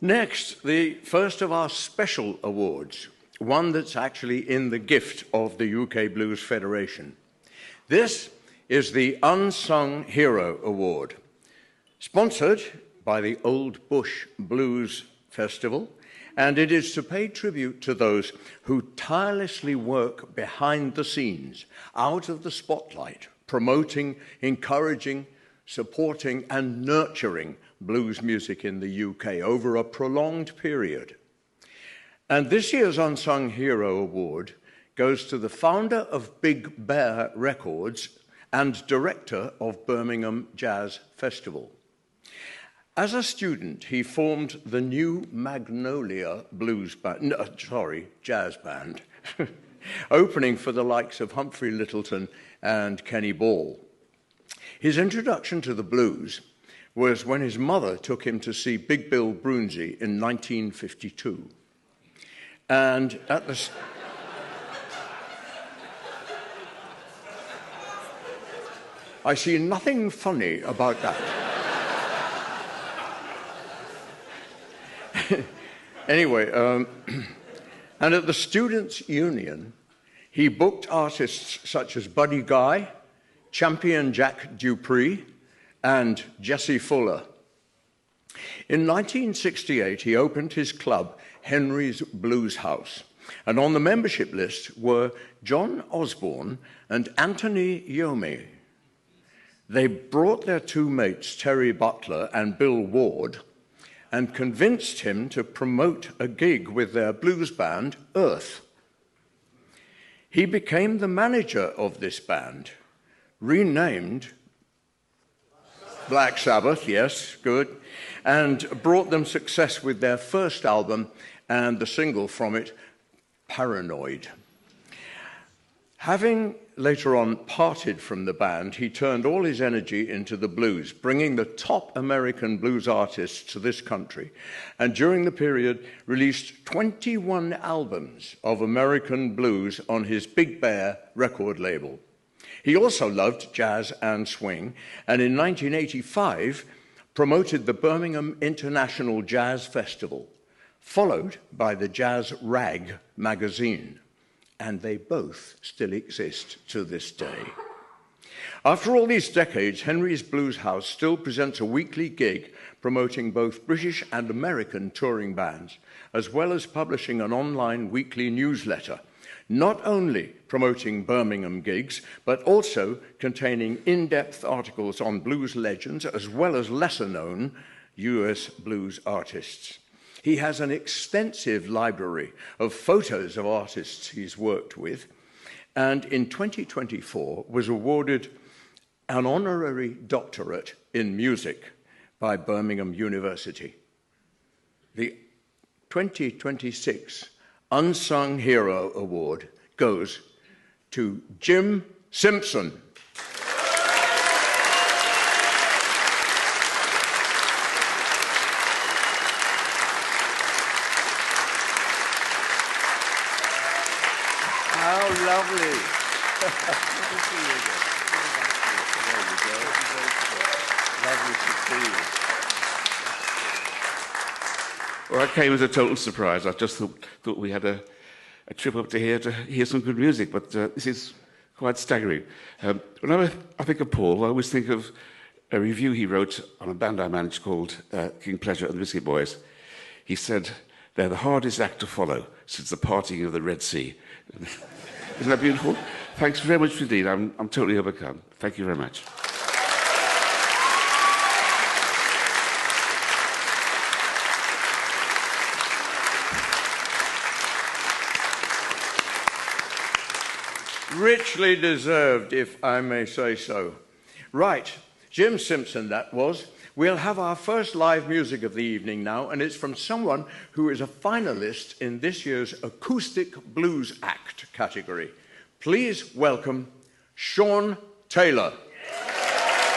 Next, the first of our special awards, one that's actually in the gift of the UK Blues Federation. This is the Unsung Hero Award, sponsored by the Old Bush Blues Festival, and it is to pay tribute to those who tirelessly work behind the scenes, out of the spotlight, promoting, encouraging, supporting and nurturing blues music in the UK over a prolonged period. And this year's Unsung Hero Award goes to the founder of Big Bear Records and director of Birmingham Jazz Festival. As a student, he formed the New Magnolia Jazz Band, opening for the likes of Humphrey Lyttelton and Kenny Ball. His introduction to the blues was when his mother took him to see Big Bill Broonzy in 1952. And at the... I see nothing funny about that. Anyway, and at the Students' Union, he booked artists such as Buddy Guy, Champion Jack Dupree, and Jesse Fuller. In 1968, he opened his club, Henry's Blues House, and on the membership list were John Osborne and Anthony Yomey. They brought their two mates, Terry Butler and Bill Ward, and convinced him to promote a gig with their blues band, Earth. He became the manager of this band, renamed Black Sabbath, yes, good, and brought them success with their first album and the single from it, Paranoid. Having later on parted from the band, he turned all his energy into the blues, bringing the top American blues artists to this country, and during the period released 21 albums of American blues on his Big Bear record label. He also loved jazz and swing, and in 1985 promoted the Birmingham International Jazz Festival, followed by the Jazz Rag magazine. And they both still exist to this day. After all these decades, Henry's Blues House still presents a weekly gig promoting both British and American touring bands, as well as publishing an online weekly newsletter, not only promoting Birmingham gigs, but also containing in-depth articles on blues legends, as well as lesser-known US blues artists. He has an extensive library of photos of artists he's worked with, and in 2024 was awarded an honorary doctorate in music by Birmingham University. The 2026 Unsung Hero Award goes to Jim Simpson. Lovely. Good to see you again. There we go. Lovely to see you. Well, I came as a total surprise. I just thought we had a trip up to here to hear some good music, but this is quite staggering. Whenever I think of Paul, I always think of a review he wrote on a band I managed called King Pleasure and the Biscuit Boys. He said, "They're the hardest act to follow since the parting of the Red Sea." Isn't that beautiful? Thanks very much indeed. I'm totally overcome. Thank you very much. Richly deserved, if I may say so. Right, Jim Simpson that was. We'll have our first live music of the evening now, and it's from someone who is a finalist in this year's Acoustic Blues Act category. Please welcome Sean Taylor.